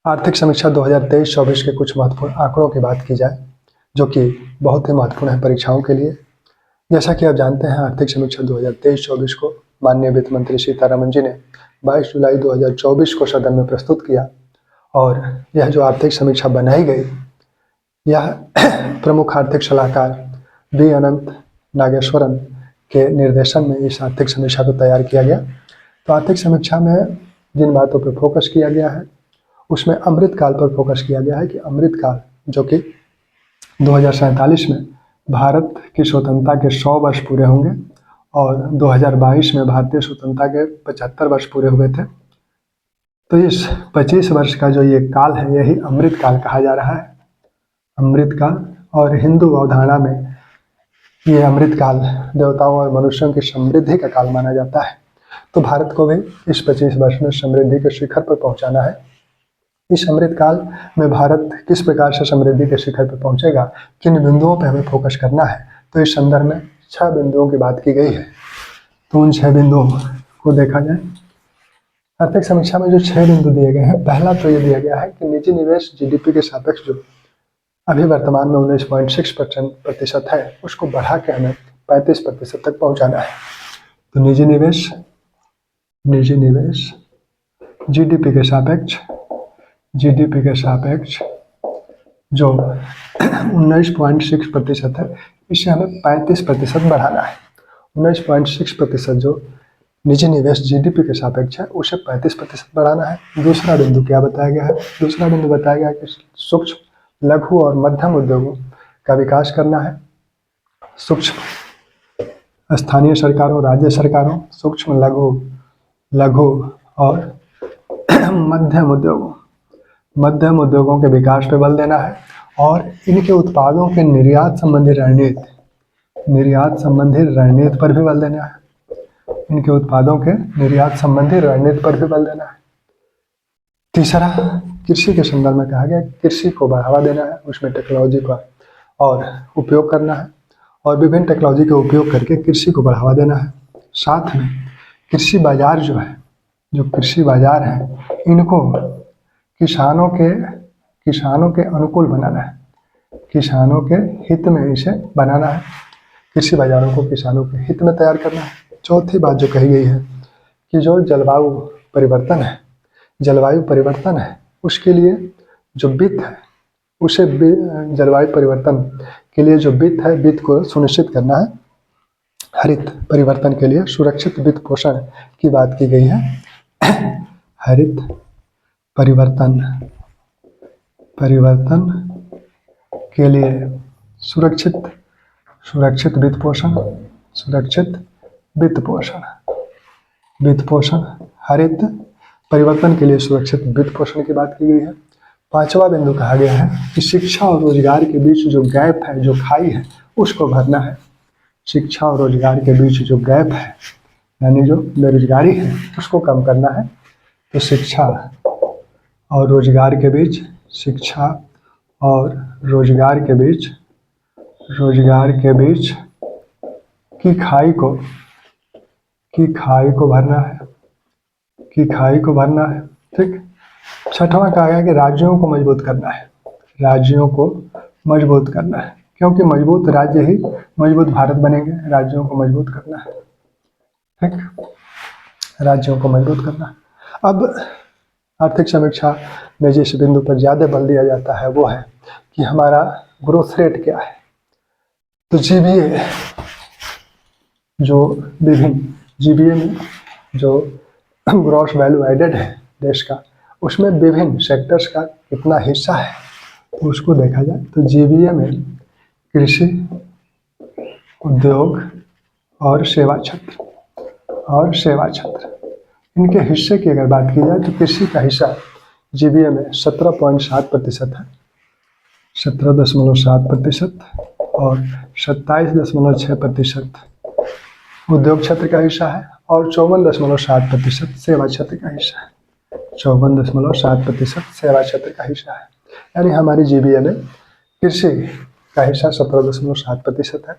आर्थिक समीक्षा 2023-24 के कुछ महत्वपूर्ण आंकड़ों की बात की जाए, जो कि बहुत ही महत्वपूर्ण है परीक्षाओं के लिए। जैसा कि आप जानते हैं, आर्थिक समीक्षा 2023-24 को माननीय वित्त मंत्री सीतारमण जी ने 22 जुलाई 2024 को सदन में प्रस्तुत किया। और यह जो आर्थिक समीक्षा बनाई गई, यह प्रमुख आर्थिक सलाहकार वी अनंत नागेश्वरन के निर्देशन में इस आर्थिक समीक्षा को तैयार किया गया। तो आर्थिक समीक्षा में जिन बातों पर फोकस किया गया है, उसमें अमृतकाल पर फोकस किया गया है कि अमृतकाल जो कि 2047 में भारत की स्वतंत्रता के 100 वर्ष पूरे होंगे और 2022 में भारतीय स्वतंत्रता के 75 वर्ष पूरे हुए थे। तो इस 25 वर्ष का जो ये काल है, यही अमृतकाल कहा जा रहा है, अमृतकाल। और हिंदू अवधारणा में ये अमृतकाल देवताओं और मनुष्यों की समृद्धि का काल माना जाता है। तो भारत को भी इस 25 वर्ष में समृद्धि के शिखर पर पहुंचाना है। इस अमृतकाल में भारत किस प्रकार से समृद्धि के शिखर पर पहुंचेगा, किन बिंदुओं पर हमें फोकस करना है, तो इस संदर्भ में 6 बिंदुओं की बात की गई है। तो उन 6 बिंदुओं को देखा जाए। आर्थिक समीक्षा में जो 6 बिंदु दिए गए हैं, पहला तो ये दिया गया है कि निजी निवेश जीडीपी के सापेक्ष जो अभी वर्तमान में 19.6% है, उसको बढ़ा के हमें 35% तक पहुंचाना है। तो निजी निवेश जीडीपी के सापेक्ष जो 19.6% है, इसे हमें 35% बढ़ाना है। 19.6% जो निजी निवेश जीडीपी के सापेक्ष है, उसे 35% बढ़ाना है। दूसरा बिंदु क्या बताया गया है? दूसरा बिंदु बताया गया है कि सूक्ष्म, लघु और मध्यम उद्योगों का विकास करना है। सूक्ष्म स्थानीय सरकारों, राज्य सरकारों, सूक्ष्म, लघु और मध्यम उद्योगों के विकास पर बल देना है। और इनके उत्पादों के निर्यात संबंधी रणनीति पर भी बल देना है। इनके उत्पादों के निर्यात संबंधी रणनीति पर भी बल देना है। तीसरा, कृषि के संदर्भ में कहा गया कृषि को बढ़ावा देना है, उसमें टेक्नोलॉजी का और उपयोग करना है और विभिन्न टेक्नोलॉजी का उपयोग करके कृषि को बढ़ावा देना है। साथ में कृषि बाजार जो कृषि बाजार है, इनको किसानों के अनुकूल बनाना है, किसानों के हित में इसे बनाना है। कृषि बाजारों को किसानों के हित में तैयार करना है। चौथी बात जो कही गई है कि जो जलवायु परिवर्तन है, उसके लिए जो वित्त है, उसे जलवायु परिवर्तन के लिए जो वित्त है, वित्त को सुनिश्चित करना है। हरित परिवर्तन के लिए सुरक्षित वित्त पोषण की बात की गई है। हरित परिवर्तन के लिए सुरक्षित वित्त पोषण, हरित परिवर्तन के लिए सुरक्षित वित्त पोषण की बात की गई है। पांचवा बिंदु कहा गया है कि शिक्षा और रोजगार के बीच जो गैप है, जो खाई है, उसको भरना है। शिक्षा और रोजगार के बीच जो गैप है, यानी जो बेरोजगारी है, उसको कम करना है। तो शिक्षा और रोजगार के बीच की खाई को भरना है। ठीक। छठवां कहा गया कि राज्यों को मजबूत करना है, क्योंकि मजबूत राज्य ही मजबूत भारत बनेंगे। राज्यों को मजबूत करना है। ठीक, राज्यों को मजबूत करना। अब आर्थिक समीक्षा में जिस बिंदु पर ज्यादा बल दिया जाता है, वो है कि हमारा ग्रोथ रेट क्या है। तो जीबीए में जो ग्रॉस वैल्यू एडेड है देश का, उसमें विभिन्न सेक्टर्स का कितना हिस्सा है, तो उसको देखा जाए तो जीबीए में कृषि, उद्योग और सेवा क्षेत्र इनके हिस्से की अगर बात की जाए, तो कृषि का हिस्सा जीबीए में 17.7% है, 17.7% और 27.6% उद्योग क्षेत्र का हिस्सा है और 54.7% सेवा क्षेत्र का हिस्सा है। 54.7% सेवा क्षेत्र का हिस्सा है। यानी हमारी जीबीए में कृषि का हिस्सा 17.7% है,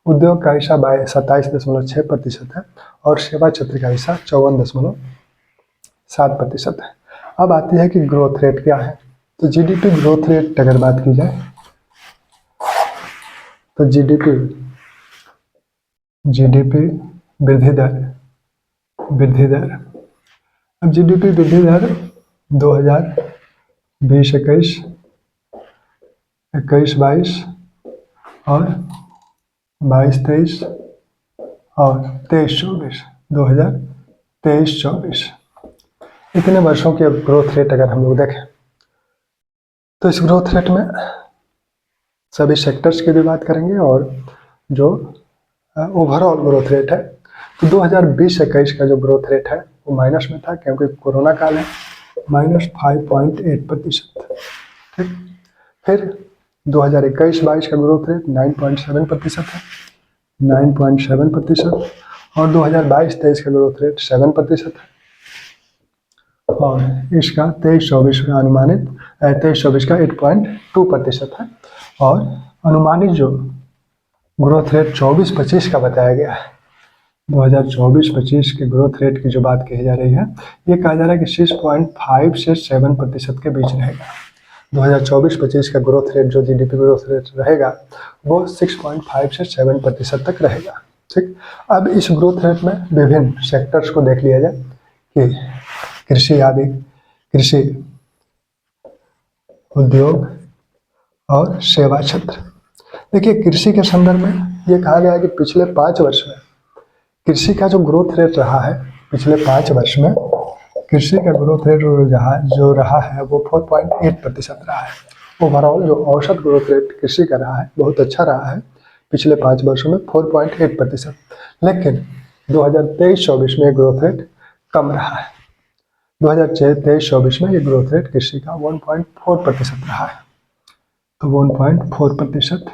उद्योग का हिस्सा 27.6% है और सेवा क्षेत्र का हिस्सा 54.7% है। अब आती है कि ग्रोथ रेट क्या है। तो जीडीपी ग्रोथ रेट अगर बात की जाए तो जीडीपी वृद्धि दर। अब जीडीपी वृद्धि दर 2020-21, 21-22 और 22-23 और 23-24, 2023-24 इतने वर्षों के ग्रोथ रेट अगर हम लोग देखें तो इस ग्रोथ रेट में सभी सेक्टर्स की भी बात करेंगे और जो ओवरऑल ग्रोथ रेट है तो 2020-21 का जो ग्रोथ रेट है वो माइनस में था क्योंकि कोरोना काल है, -5.8%। ठीक, फिर 2021-22 का ग्रोथ रेट 9.7% है, 9.7%, और 2022-23 का ग्रोथ रेट 7% है, और इसका 23-24 का अनुमानित 23-24 का 8.2% है, और अनुमानित जो ग्रोथ रेट 24-25 का बताया गया है, 2024-25 के ग्रोथ रेट की जो बात कही जा रही है, ये कहा जा रहा है कि 6.5 से 7% के बीच रहेगा। 2024-25 का ग्रोथ रेट जो जीडीपी ग्रोथ रेट रहेगा वो 6.5 से 7% तक रहेगा। ठीक, अब इस ग्रोथ रेट में विभिन्न सेक्टर्स को देख लिया जाए कि कृषि, उद्योग और सेवा क्षेत्र। देखिए, कृषि के संदर्भ में ये कहा गया है कि पिछले 5 वर्ष में कृषि का जो ग्रोथ रेट रहा है, पिछले 5 वर्ष में कृषि का ग्रोथ रेट जो रहा है वो 4.8% रहा है। ओवरऑल जो औसत ग्रोथ रेट कृषि का रहा है बहुत अच्छा रहा है पिछले 5 वर्षों में 4.8%, लेकिन 2023-24 में ग्रोथ रेट कम रहा है। 2023-24 में ये ग्रोथ रेट कृषि का 1.4% रहा है। तो 1.4%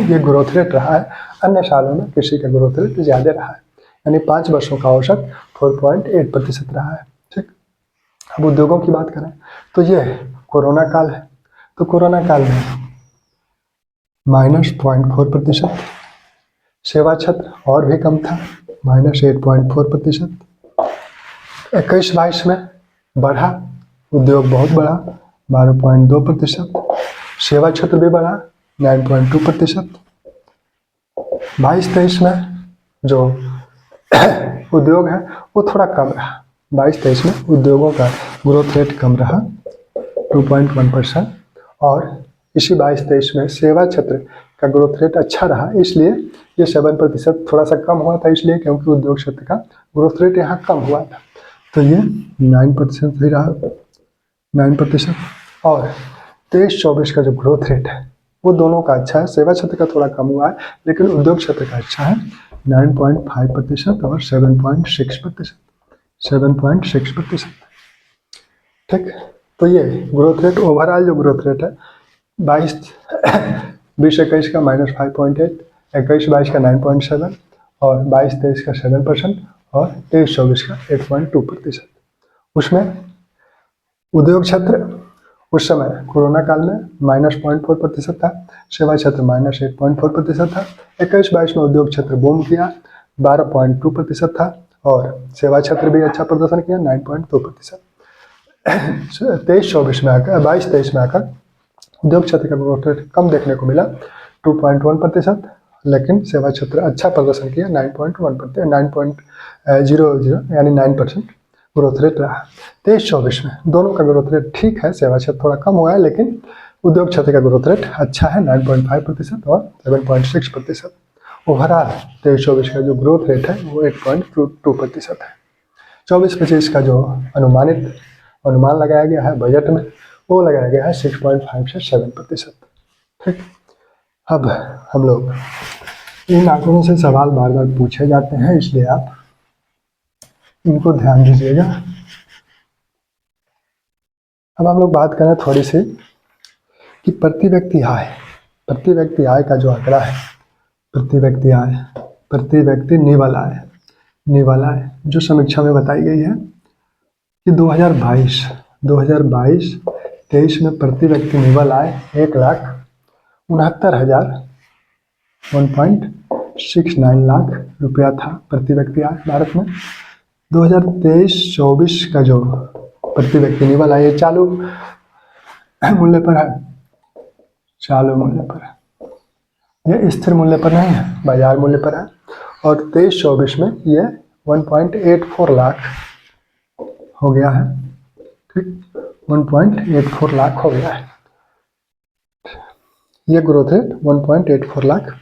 ये ग्रोथ रेट रहा है। अन्य सालों में कृषि का ग्रोथ रेट ज़्यादा रहा है, यानी 5 वर्षों का औसत 4.8% रहा है। ठीक, अब उद्योगों की बात करें तो ये कोरोना काल है, तो कोरोना काल में -0.4%, सेवा क्षेत्र और भी कम था, -8.4%, 21-22 में बढ़ा, उद्योग बहुत बढ़ा 12.2%, सेवा क्षेत्र भी बढ़ा 9.2%, 22-23 में जो उद्योग है वो थोड़ा कम रहा, 22-23 में उद्योगों का ग्रोथ रेट कम रहा 2.1%, और इसी 22-23 में सेवा क्षेत्र का ग्रोथ रेट अच्छा रहा, इसलिए ये 7% थोड़ा सा कम हुआ था, इसलिए क्योंकि उद्योग क्षेत्र का ग्रोथ रेट यहाँ कम हुआ था, तो ये 9% ही रहा, 9%। और 23-24 का जो ग्रोथ रेट है वो दोनों का अच्छा है, सेवा क्षेत्र का थोड़ा कम हुआ है लेकिन उद्योग क्षेत्र का अच्छा है, 9.5% और 7.6%। ठीक, तो ये ग्रोथ रेट ओवरऑल जो ग्रोथ रेट है 20-21 का -5.8, 21-22 का 9.7 और 22-23 का 7% और 23-24 का 8.2%। उसमें उद्योग क्षेत्र उस समय कोरोना काल में -0.4% था, सेवा क्षेत्र -8.4% था, 21-22 में उद्योग क्षेत्र बूम किया 12.2% था और सेवा क्षेत्र भी अच्छा प्रदर्शन किया 9.2%। 23-24 में आकर 22-23 में आकर उद्योग क्षेत्र का ग्रोथ रेट कम देखने को मिला 2.1%, लेकिन सेवा क्षेत्र अच्छा प्रदर्शन किया 9.1%, 9.00 यानी 9% ग्रोथ रेट रहा। 23-24 में दोनों का ग्रोथ रेट ठीक है, सेवा क्षेत्र थोड़ा कम हुआ है लेकिन उद्योग क्षेत्र का ग्रोथ रेट अच्छा है 9.5% और 7.6%। ओवरऑल 23-24 का जो ग्रोथ रेट है वो 8.2% है। 24-25 का जो अनुमान लगाया गया है बजट में वो लगाया गया है 6.5 से 7%। ठीक, अब हम लोग इन आंकड़ों से सवाल बार बार पूछे जाते हैं, इसलिए आप इनको ध्यान दीजिएगा। अब हम लोग बात करें थोड़ी सी कि प्रति व्यक्ति आय का जो आंकड़ा है, प्रति व्यक्ति निवल आय जो समीक्षा में बताई गई है कि 2022-23 में प्रति व्यक्ति निवल आय 1,69,000 लाख रुपया था प्रति व्यक्ति आय भारत में। 2023-24 का जो प्रति व्यक्ति निवल आय चालू मूल्य पर है, चालू मूल्य पर है, ये स्थिर मूल्य पर नहीं है, बाजार मूल्य पर है। और 23-24 में ये 1.84 लाख हो गया है, ठीक, 1.84 लाख हो गया है। ये ग्रोथ रेट 1.84 लाख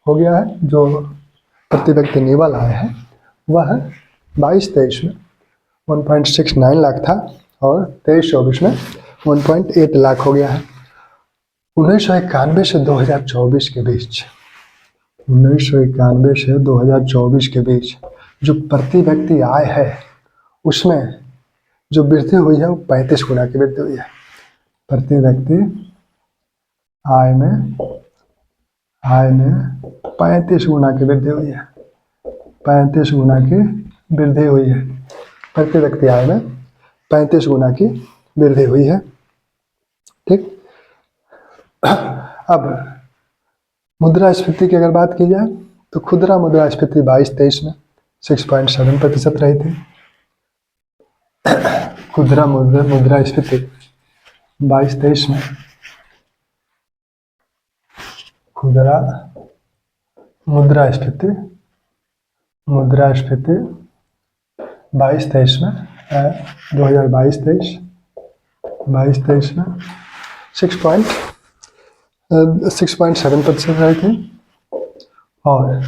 हो गया है। जो प्रति व्यक्ति निवल आय है वह 22-23 में 1.69 लाख था और 23-24 में 1.8 लाख हो गया है। 1991 से 2024 के बीच, 1991 से 2024 के बीच जो प्रति व्यक्ति आय है उसमें जो वृद्धि हुई है वो 35 गुना की वृद्धि हुई है। प्रति व्यक्ति आय में 35 गुना की वृद्धि हुई है, 35 गुना की वृद्धि हुई है। प्रति व्यक्ति आय में 35 गुना की वृद्धि हुई है, ठीक। अब मुद्रास्फीति की अगर बात की जाए तो खुदरा मुद्रास्फीति 22-23 में 6.7% रही थी। खुदरा मुद्रास्फीति 22-23 में, खुदरा मुद्रास्फीति 22-23 में 22-23 में 6.7% रही थी और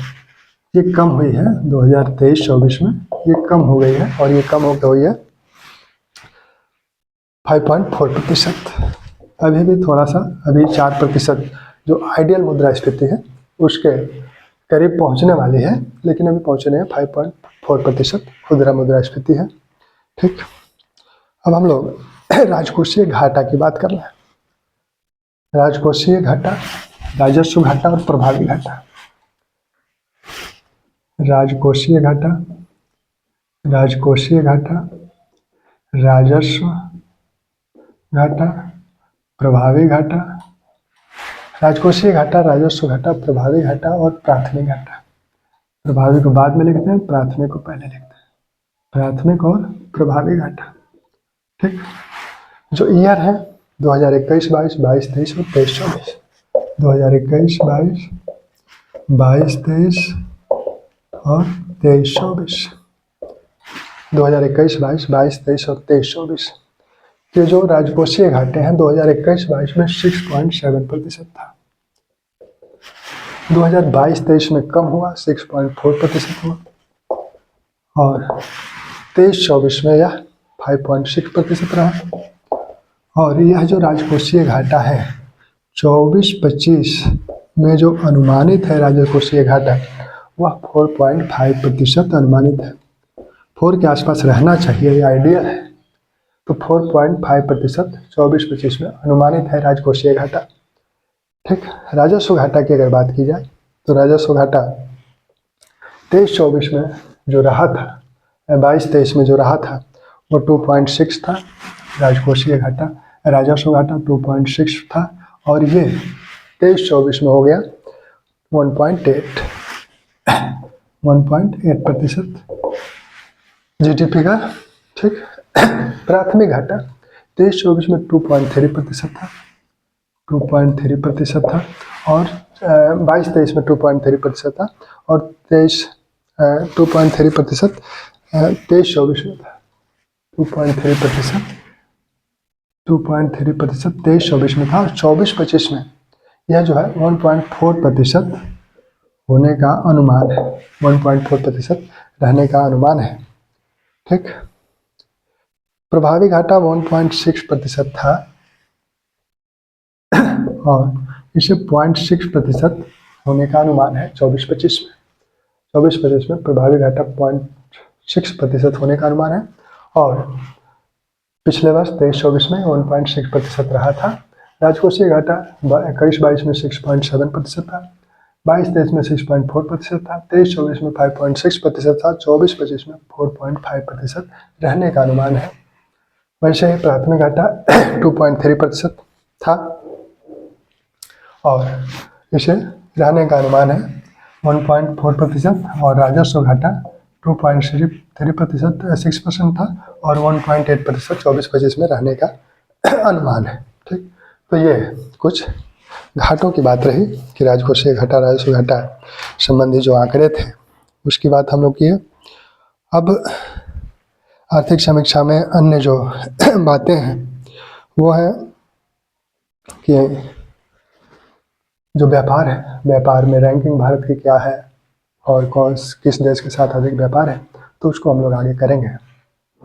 ये कम हुई है 2023-24 में, ये कम हो गई है और ये कम हो गई है 5.4%। अभी भी थोड़ा सा, अभी 4% जो आइडियल मुद्रास्फीति है उसके करीब पहुंचने वाली है, लेकिन अभी पहुंचे नहीं है। 5.4% खुदरा मुद्रास्फीति है, ठीक। अब हम लोग राजकोषीय घाटा की बात कर रहे हैं। राजकोषीय घाटा, राजस्व घाटा और प्रभावी घाटा। राजकोषीय घाटा, राजकोषीय घाटा, राजस्व घाटा, प्रभावी घाटा। राजकोषीय घाटा, राजस्व घाटा, प्रभावी घाटा और प्राथमिक घाटा। प्रभावी को बाद में लिखते हैं, प्राथमिक को पहले लिखते हैं। प्राथमिक और प्रभावी घाटा, ठीक। जो ईयर है 2021-22, 22-23 और 23-24। 2021-22, 22-23 और 23-24। 2021-22, 22-23 और 23-24 के जो राजकोषीय घाटे हैं 2021-22 में 6.7% था। 2022-23 में कम हुआ, 6.4% हुआ और 23-24 में यह 5.6% रहा। और यह जो राजकोषीय घाटा है 24-25 में जो अनुमानित है राजकोषीय घाटा वह 4.5% अनुमानित है। 4 के आसपास रहना चाहिए, ये आइडियल है। तो 4.5% 24-25 में अनुमानित है राजकोषीय घाटा, ठीक। राजस्व घाटा की अगर बात की जाए तो राजस्व घाटा 23-24 में जो रहा था, 22-23 में जो रहा था वो 2.6 था। राजकोषीय घाटा, राजस्व घाटा 2.6 था और ये 23-24 में हो गया 1.8% जीडीपी का, ठीक। प्राथमिक घाटा 23-24 में 2.3% था, 2.3% था और 22-23 में 2.3% था और 2.3% 23-24 में था। 2.3% 23-24 में था और 24-25 में यह जो है 1.4% होने का अनुमान है, 1.4% रहने का अनुमान है, ठीक। प्रभावी घाटा 1.6% था और इसे 0.6% होने का अनुमान है 24-25 में। 24-25 में प्रभावी घाटा 0.6% होने का अनुमान है और पिछले वर्ष 23-24 में 1.6% रहा था। राजकोषीय घाटा 21-22 में 6.7% था, 22-23 में 6.4% था, 23-24 में 5.6% था, 24-25 में 4.5% रहने का अनुमान है। वैसे ही प्राथमिक घाटा 2.3% था और इसे रहने का अनुमान है 1.4% और राजस्व घाटा 2.3% 6% था और 1.8% 24-25 में रहने का अनुमान है। ठीक, तो ये कुछ घाटों की बात रही कि राजकोषीय घाटा, राजस्व घाटा संबंधी जो आंकड़े थे उसकी बात हम लोग किए। अब आर्थिक समीक्षा में अन्य जो बातें हैं वो है कि जो व्यापार है, व्यापार में रैंकिंग भारत की क्या है और किस देश के साथ अधिक व्यापार है, तो उसको हम लोग आगे करेंगे।